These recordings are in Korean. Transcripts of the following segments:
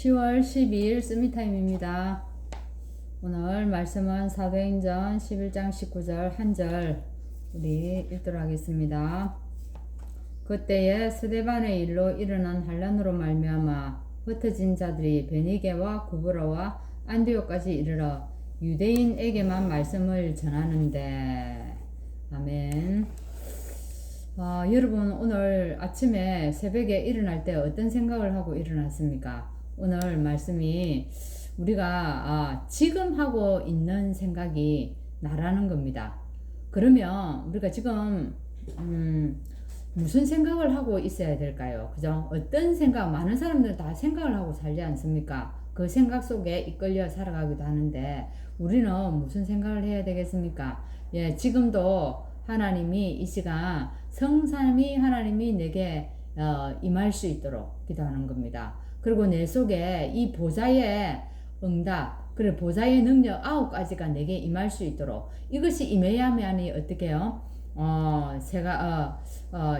10월 12일 쓰미타임입니다. 오늘 말씀은 사도행전 11장 19절 한 절 우리 읽도록 하겠습니다. 그때에 스데반의 일로 일어난 환란으로 말미암아 흩어진 자들이 베니게와 구브로와 안디옥까지 이르러 유대인에게만 말씀을 전하는데. 아멘. 여러분, 오늘 아침에 새벽에 일어날 때 어떤 생각을 하고 일어났습니까? 오늘 말씀이 우리가 지금 하고 있는 생각이 나라는 겁니다. 그러면 우리가 지금 무슨 생각을 하고 있어야 될까요? 그죠? 어떤 생각, 많은 사람들은 다 생각을 하고 살지 않습니까? 그 생각 속에 이끌려 살아가기도 하는데 우리는 무슨 생각을 해야 되겠습니까? 예, 지금도 하나님이 이 시간 성삼위 하나님이 내게 임할 수 있도록 기도하는 겁니다. 그리고 내 속에 이 보좌의 응답, 그리고 보좌의 능력 9가지가 내게 임할 수 있도록, 이것이 임해야만이 어떻게 해요?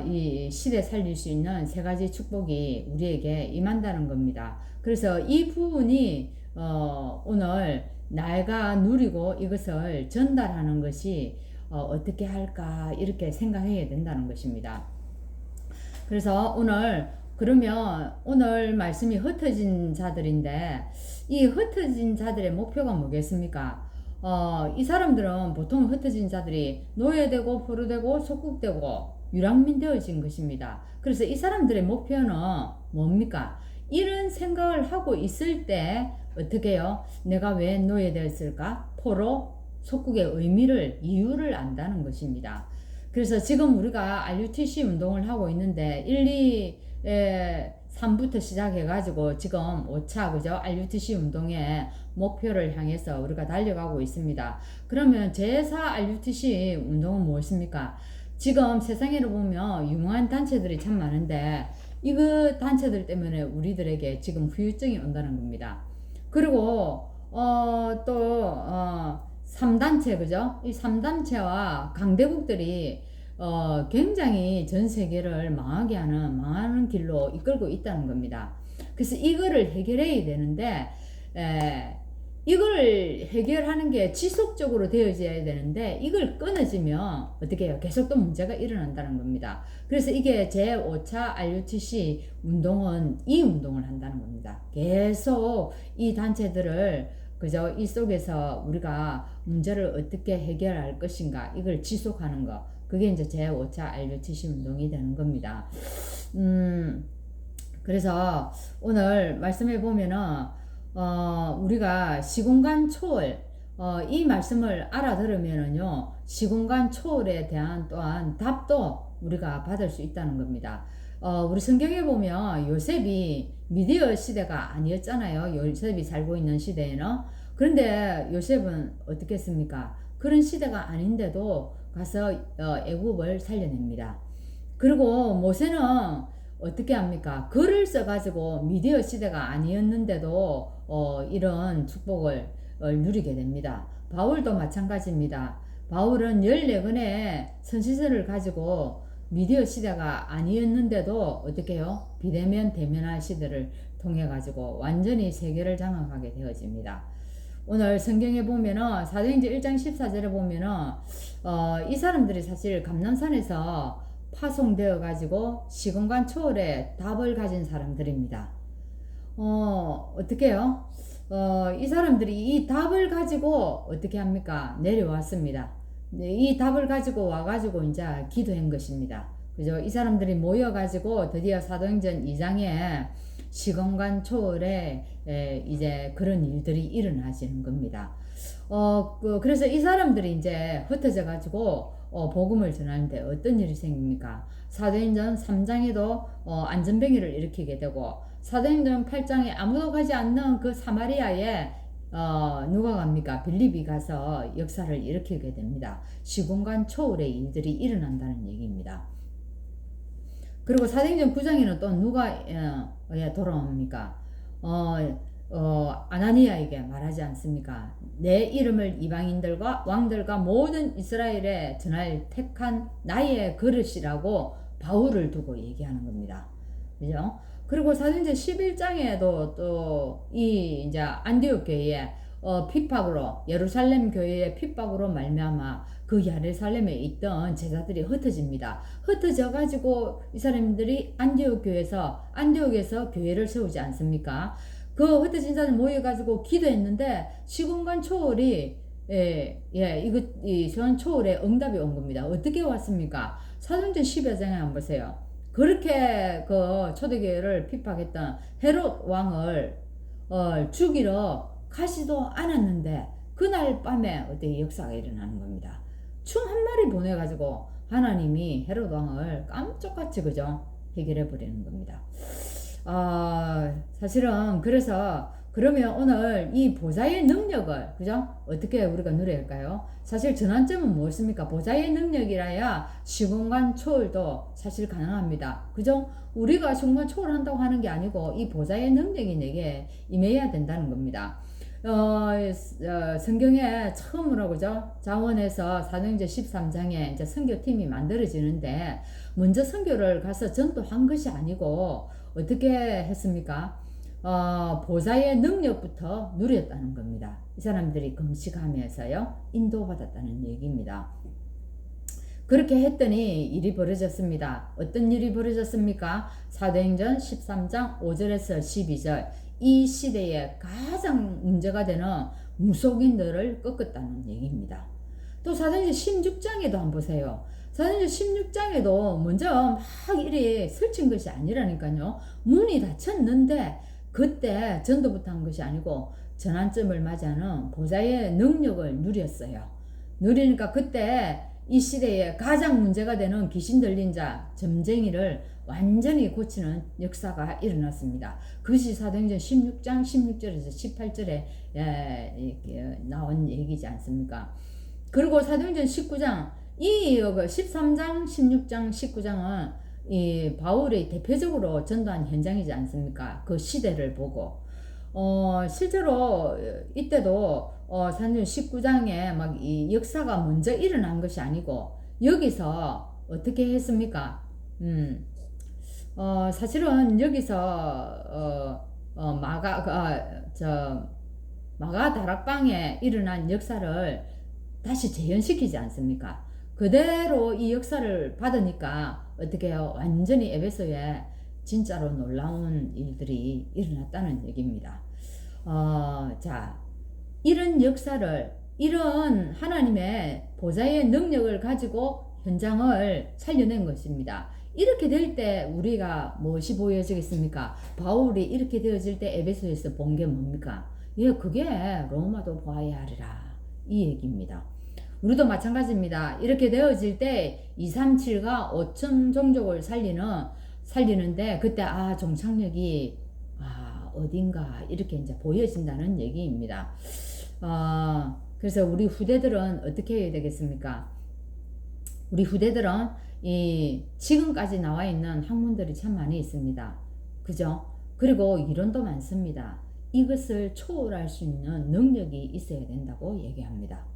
이 시대 살릴 수 있는 3가지 축복이 우리에게 임한다는 겁니다. 그래서 이 부분이 오늘 내가 누리고 이것을 전달하는 것이 어떻게 할까 이렇게 생각해야 된다는 것입니다. 그래서 그러면 오늘 말씀이 흩어진 자들인데, 이 흩어진 자들의 목표가 뭐겠습니까? 이 사람들은 보통 흩어진 자들이 노예되고 포로되고 속국되고 유랑민되어진 것입니다. 그래서 이 사람들의 목표는 뭡니까? 이런 생각을 하고 있을 때 어떻게 해요? 내가 왜 노예되었을까? 포로, 속국의 이유를 안다는 것입니다. 그래서 지금 우리가 RUTC 운동을 하고 있는데 3부터 시작해가지고 지금 5차, 그죠? RUTC 운동의 목표를 향해서 우리가 달려가고 있습니다. 그러면 제4 RUTC 운동은 무엇입니까? 지금 세상에로 보면 유명한 단체들이 참 많은데 이거 단체들 때문에 우리들에게 지금 후유증이 온다는 겁니다. 그리고 또 3단체, 그죠? 이 3단체와 강대국들이 굉장히 전 세계를 망하는 길로 이끌고 있다는 겁니다. 그래서 이거를 해결해야 되는데, 이걸 해결하는 게 지속적으로 되어져야 되는데, 이걸 끊어지면 어떻게 해요? 계속 또 문제가 일어난다는 겁니다. 그래서 이게 제5차 RUTC 운동은 이 운동을 한다는 겁니다. 계속 이 단체들을, 그죠? 이 속에서 우리가 문제를 어떻게 해결할 것인가, 이걸 지속하는 거. 그게 이제 제5차 RUTC 운동이 되는 겁니다. 그래서 오늘 말씀해 보면은, 우리가 시공간 초월, 이 말씀을 알아들으면은요, 시공간 초월에 대한 또한 답도 우리가 받을 수 있다는 겁니다. 우리 성경에 보면 요셉이 미디어 시대가 아니었잖아요. 요셉이 살고 있는 시대에는. 그런데 요셉은 어떻게 했습니까? 그런 시대가 아닌데도 가서 애굽을 살려냅니다. 그리고 모세는 어떻게 합니까? 글을 써가지고 미디어 시대가 아니었는데도 이런 축복을 누리게 됩니다. 바울도 마찬가지입니다. 바울은 14권의 선지서를 가지고 미디어 시대가 아니었는데도 어떻게 해요? 비대면 대면화 시대를 통해 가지고 완전히 세계를 장악하게 되어집니다. 오늘 성경에 보면은 사도행전 1장 14절에 보면은 이 사람들이 사실 감람산에서 파송되어 가지고 시공간 초월에 답을 가진 사람들입니다. 어떻게 해요? 이 사람들이 이 답을 가지고 어떻게 합니까? 내려왔습니다. 이 답을 가지고 와가지고 이제 기도한 것입니다. 그죠? 이 사람들이 모여가지고 드디어 사도행전 2장에 시공간 초월에 이제 그런 일들이 일어나지는 겁니다. 그래서 이 사람들이 이제 흩어져 가지고 복음을 전하는데 어떤 일이 생깁니까? 사도행전 3장에도 안전병이를 일으키게 되고, 사도행전 8장에 아무도 가지 않는 그 사마리아에 누가 갑니까? 빌립이 가서 역사를 일으키게 됩니다. 시공간 초월의 일들이 일어난다는 얘기입니다. 그리고 사도행전 9장에는 또 누가 돌아옵니까? 아나니아에게 말하지 않습니까? 내 이름을 이방인들과 왕들과 모든 이스라엘에 전할 택한 나의 그릇이라고 바울을 두고 얘기하는 겁니다. 그죠? 그리고 사도행전 11장에도 또 이 이제 안디옥 교회에 핍박으로 예루살렘 교회의 핍박으로 말미암아 그 예루살렘에 있던 제자들이 흩어집니다. 흩어져 가지고 이 사람들이 안디옥에서 교회를 세우지 않습니까? 그 흩어진 자들 모여 가지고 기도했는데 시공간 초월이 전 초월에 응답이 온 겁니다. 어떻게 왔습니까? 사도행전 10여 장에 한번 보세요. 그렇게 그 초대교회를 핍박했던 헤롯 왕을 죽이러 가지도 않았는데 그날 밤에 어떤 역사가 일어나는 겁니다. 충 한 마리 보내가지고 하나님이 헤롯 왕을 깜짝같이 그죠 해결해 버리는 겁니다. 사실은 그래서 그러면 오늘 이 보좌의 능력을 그죠 어떻게 우리가 누려야 할까요? 사실 전환점은 무엇입니까? 보좌의 능력이라야 시공간 초월도 사실 가능합니다. 그죠? 우리가 시공간 초월한다고 하는 게 아니고 이 보좌의 능력이 내게 임해야 된다는 겁니다. 성경에 처음으로 그죠? 자원에서 사도행전 13장에 이제 선교팀이 만들어지는데 먼저 선교를 가서 전도한 것이 아니고 어떻게 했습니까? 보좌의 능력부터 누렸다는 겁니다. 이 사람들이 금식하면서요 인도받았다는 얘기입니다. 그렇게 했더니 일이 벌어졌습니다. 어떤 일이 벌어졌습니까? 사도행전 13장 5절에서 12절 이 시대에 가장 문제가 되는 무속인들을 꺾었다는 얘기입니다. 또 사도행전 16장에도 한번 보세요. 사도행전 16장에도 먼저 막 이리 설친 것이 아니라니까요. 문이 닫혔는데 그때 전도부터 한 것이 아니고 전환점을 맞이하는 보좌의 능력을 누렸어요. 누리니까 그때 이 시대에 가장 문제가 되는 귀신 들린 자, 점쟁이를 완전히 고치는 역사가 일어났습니다. 그것이 사도행전 16장 16절에서 18절에 나온 얘기지 않습니까? 그리고 사도행전 19장, 이 13장, 16장, 19장은 이 바울이 대표적으로 전도한 현장이지 않습니까? 그 시대를 보고 실제로 이때도 사도행전 19장에 막 이 역사가 먼저 일어난 것이 아니고 여기서 어떻게 했습니까? 사실은 여기서 마가 다락방에 일어난 역사를 다시 재현시키지 않습니까? 그대로 이 역사를 받으니까 어떻게 해요? 완전히 에베소에 진짜로 놀라운 일들이 일어났다는 얘기입니다. 이런 역사를, 이런 하나님의 보좌의 능력을 가지고 현장을 살려낸 것입니다. 이렇게 될 때 우리가 무엇이 보여지겠습니까? 바울이 이렇게 되어질 때 에베소에서 본 게 뭡니까? 그게 로마도 보아야 하리라. 이 얘기입니다. 우리도 마찬가지입니다. 이렇게 되어질 때 237과 5천 종족을 살리는데 그때 종착역이 어딘가 이렇게 이제 보여진다는 얘기입니다. 그래서 우리 후대들은 어떻게 해야 되겠습니까? 우리 후대들은 지금까지 나와 있는 학문들이 참 많이 있습니다. 그죠? 그리고 이론도 많습니다. 이것을 초월할 수 있는 능력이 있어야 된다고 얘기합니다.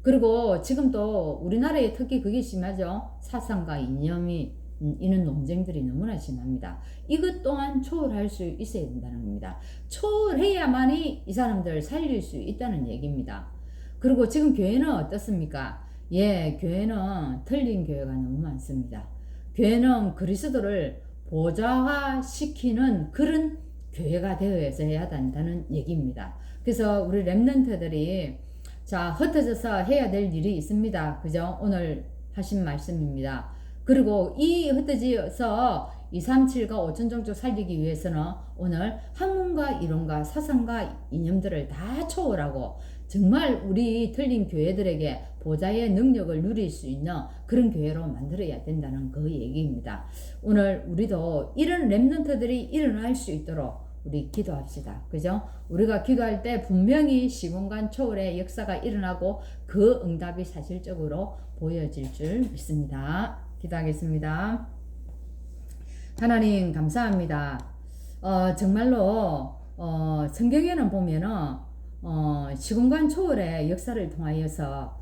그리고 지금도 우리나라에 특히 그게 심하죠. 사상과 이념이 이는 논쟁들이 너무나 심합니다. 이것 또한 초월할 수 있어야 된다는 겁니다. 초월해야만이 이 사람들을 살릴 수 있다는 얘기입니다. 그리고 지금 교회는 어떻습니까? 교회는 틀린 교회가 너무 많습니다. 교회는 그리스도를 보좌화시키는 그런 교회가 되어야 된다는 얘기입니다. 그래서 우리 렘넌트들이 흩어져서 해야 될 일이 있습니다. 그죠? 오늘 하신 말씀입니다. 그리고 이 흩어져서 237과 5천 종족 살리기 위해서는 오늘 학문과 이론과 사상과 이념들을 다 초월하고 정말 우리 틀린 교회들에게 보좌의 능력을 누릴 수 있는 그런 교회로 만들어야 된다는 그 얘기입니다. 오늘 우리도 이런 렘넌트들이 일어날 수 있도록 우리 기도합시다. 그죠? 우리가 기도할 때 분명히 시공간 초월의 역사가 일어나고 그 응답이 사실적으로 보여질 줄 믿습니다. 기도하겠습니다. 하나님 감사합니다. 정말로 성경에는 보면은 시공간 초월의 역사를 통하여서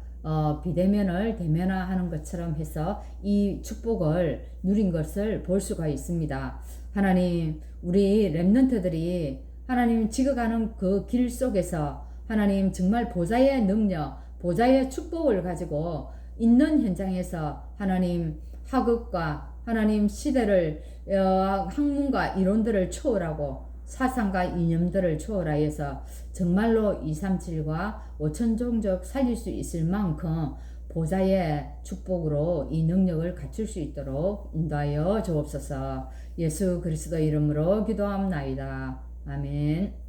비대면을 대면화하는 것처럼 해서 이 축복을 누린 것을 볼 수가 있습니다. 하나님, 우리 렘넌트들이 하나님 지어가는 그 길 속에서 하나님 정말 보좌의 능력, 보좌의 축복을 가지고 있는 현장에서 하나님 학업과 하나님 시대를 학문과 이론들을 초월하고 사상과 이념들을 초월하여서 정말로 237과 5천 종족 살릴 수 있을 만큼 보좌의 축복으로 이 능력을 갖출 수 있도록 인도하여 주옵소서. 예수 그리스도 이름으로 기도합나이다. 아멘.